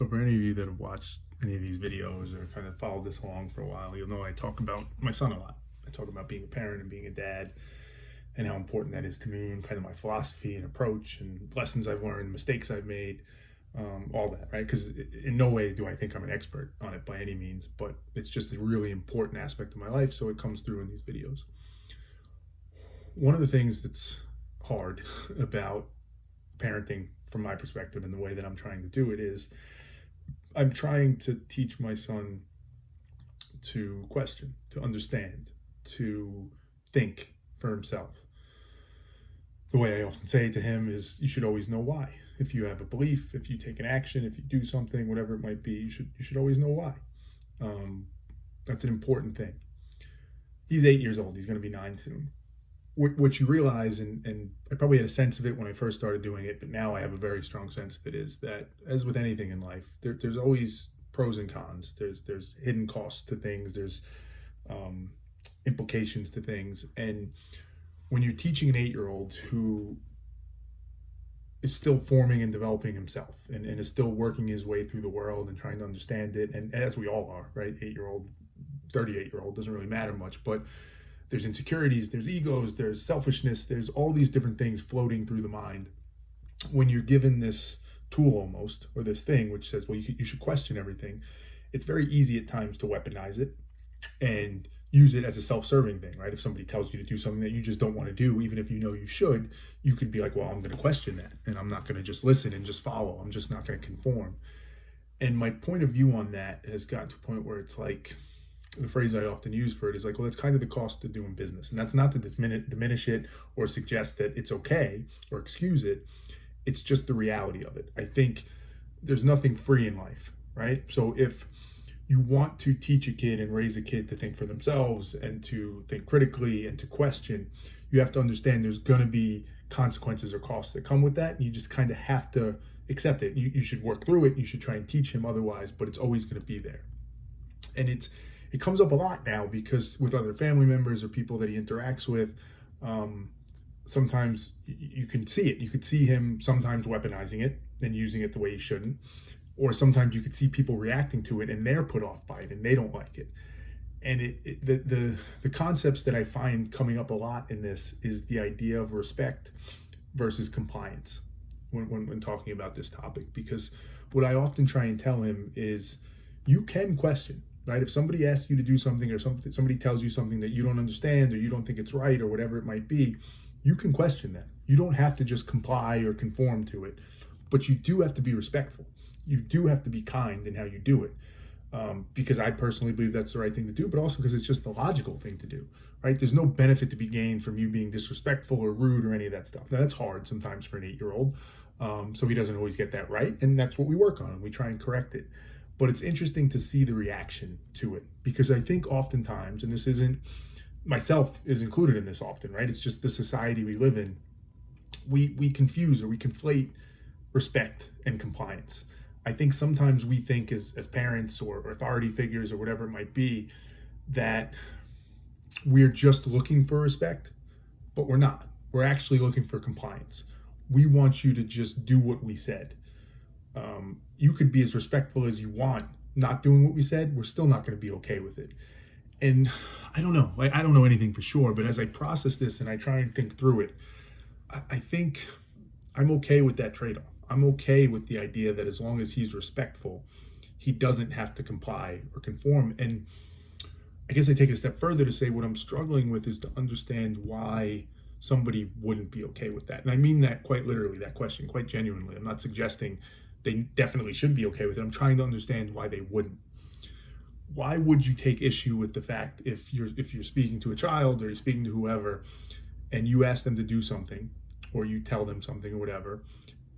So for any of you that have watched any of these videos or kind of followed this along for a while, you'll know I talk about my son a lot. I talk about being a parent and being a dad and how important that is to me and kind of my philosophy and approach and lessons I've learned, mistakes I've made, all that, right? Because in no way do I think I'm an expert on it by any means, but it's just a really important aspect of my life, so it comes through in these videos. One of the things that's hard about parenting from my perspective and the way that I'm trying to do it is I'm trying to teach my son to question, to understand, to think for himself. The way I often say to him is, you should always know why. If you have a belief, if you take an action, if you do something, whatever it might be, you should always know why. That's an important thing. He's 8 years old. He's going to be 9 soon. What you realize, and I probably had a sense of it when I first started doing it, but now I have a very strong sense of it, is that as with anything in life, there's always pros and cons. There's hidden costs to things. There's implications to things. And when you're teaching an 8-year-old who is still forming and developing himself and is still working his way through the world and trying to understand it, and as we all are, right? 8-year-old, 38-year-old, doesn't really matter much, but there's insecurities, there's egos, there's selfishness, there's all these different things floating through the mind. When you're given this tool almost, or this thing which says, well, you should question everything, it's very easy at times to weaponize it and use it as a self-serving thing, right? If somebody tells you to do something that you just don't want to do, even if you know you should, you could be like, well, I'm going to question that, and I'm not going to just listen and just follow. I'm just not going to conform. And my point of view on that has gotten to a point where it's like, the phrase I often use for it is like, well, that's kind of the cost of doing business. And that's not to diminish it or suggest that it's okay or excuse it. It's just the reality of it. I think there's nothing free in life, right? So if you want to teach a kid and raise a kid to think for themselves and to think critically and to question, you have to understand there's going to be consequences or costs that come with that. And you just kind of have to accept it. You should work through it. You should try and teach him otherwise, but it's always going to be there. And it comes up a lot now because with other family members or people that he interacts with, sometimes you can see it. You could see him sometimes weaponizing it and using it the way he shouldn't. Or sometimes you could see people reacting to it and they're put off by it and they don't like it. And the concepts that I find coming up a lot in this is the idea of respect versus compliance when talking about this topic. Because what I often try and tell him is you can question. Right? If somebody asks you to do something or somebody tells you something that you don't understand or you don't think it's right or whatever it might be, you can question that. You don't have to just comply or conform to it, but you do have to be respectful. You do have to be kind in how you do it, because I personally believe that's the right thing to do, but also because it's just the logical thing to do, right? There's no benefit to be gained from you being disrespectful or rude or any of that stuff. Now, that's hard sometimes for an 8-year-old, so he doesn't always get that right, and that's what we work on, and we try and correct it. But it's interesting to see the reaction to it, because I think oftentimes, and this isn't, myself is included in this often, right? It's just the society we live in. We confuse or we conflate respect and compliance. I think sometimes we think as parents or authority figures or whatever it might be, that we're just looking for respect, but we're not. We're actually looking for compliance. We want you to just do what we said. You could be as respectful as you want, not doing what we said, we're still not going to be okay with it. And I don't know, I don't know anything for sure, but as I process this and I try and think through it, I think I'm okay with that trade-off. I'm okay with the idea that as long as he's respectful, he doesn't have to comply or conform. And I guess I take it a step further to say what I'm struggling with is to understand why somebody wouldn't be okay with that. And I mean that quite literally, that question, quite genuinely. I'm not suggesting they definitely should be okay with it. I'm trying to understand why they wouldn't. Why would you take issue with the fact if you're speaking to a child or you're speaking to whoever and you ask them to do something or you tell them something or whatever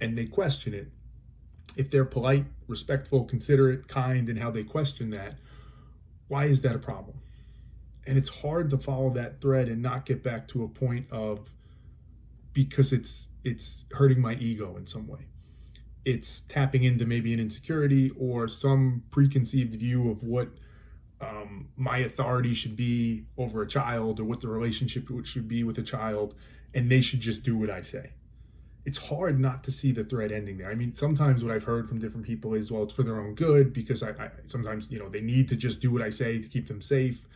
and they question it, if they're polite, respectful, considerate, kind in how they question that, why is that a problem? And it's hard to follow that thread and not get back to a point of, because it's hurting my ego in some way. It's tapping into maybe an insecurity or some preconceived view of what my authority should be over a child or what the relationship should be with a child, and they should just do what I say. it's hard not to see the thread ending there. I mean, sometimes what I've heard from different people is, well, it's for their own good because I sometimes, they need to just do what I say to keep them safe.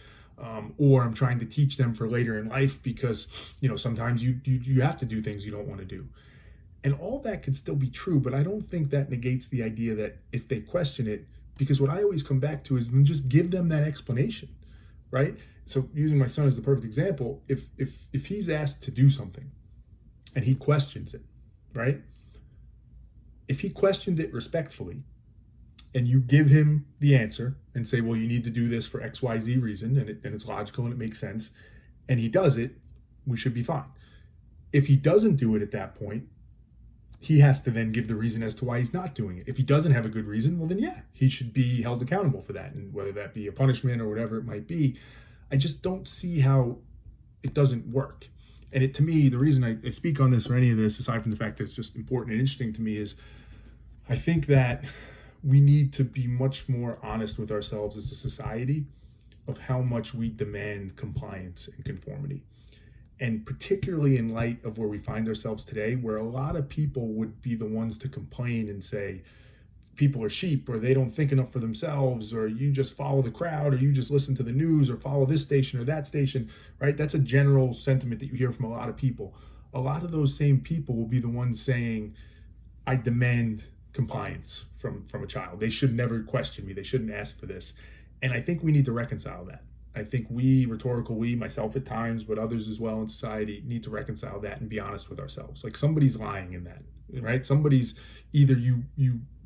Or I'm trying to teach them for later in life because, sometimes you have to do things you don't want to do. And all that can still be true, but I don't think that negates the idea that if they question it, because what I always come back to is then just give them that explanation, right? So using my son as the perfect example, if he's asked to do something and he questions it, right? If he questioned it respectfully and you give him the answer and say, well, you need to do this for XYZ reason, and it's logical and it makes sense, and he does it, we should be fine. If he doesn't do it at that point, he has to then give the reason as to why he's not doing it. If he doesn't have a good reason, well, then yeah, he should be held accountable for that. And whether that be a punishment or whatever it might be, I just don't see how it doesn't work. And to me, the reason I speak on this or any of this, aside from the fact that it's just important and interesting to me, is I think that we need to be much more honest with ourselves as a society of how much we demand compliance and conformity. And particularly in light of where we find ourselves today, where a lot of people would be the ones to complain and say, people are sheep, or they don't think enough for themselves, or you just follow the crowd, or you just listen to the news, or follow this station or that station, right? That's a general sentiment that you hear from a lot of people. A lot of those same people will be the ones saying, I demand compliance from a child. They should never question me. They shouldn't ask for this. And I think we need to reconcile that. I think myself at times, but others as well in society, need to reconcile that and be honest with ourselves. Like, somebody's lying in that, right? Somebody's either you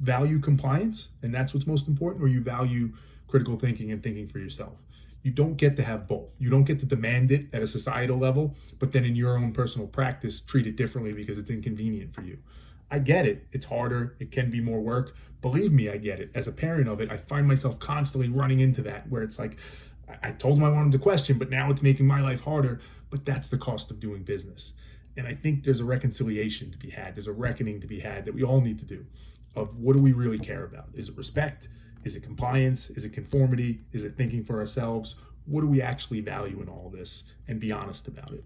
value compliance and that's what's most important, or you value critical thinking and thinking for yourself. You don't get to have both. You don't get to demand it at a societal level, but then in your own personal practice, treat it differently because it's inconvenient for you. I get it. It's harder. It can be more work. Believe me, I get it. As a parent of it, I find myself constantly running into that where it's like, I told him I wanted to question, but now it's making my life harder. But that's the cost of doing business. And I think there's a reconciliation to be had. There's a reckoning to be had that we all need to do of what do we really care about? Is it respect? Is it compliance? Is it conformity? Is it thinking for ourselves? What do we actually value in all this? And be honest about it.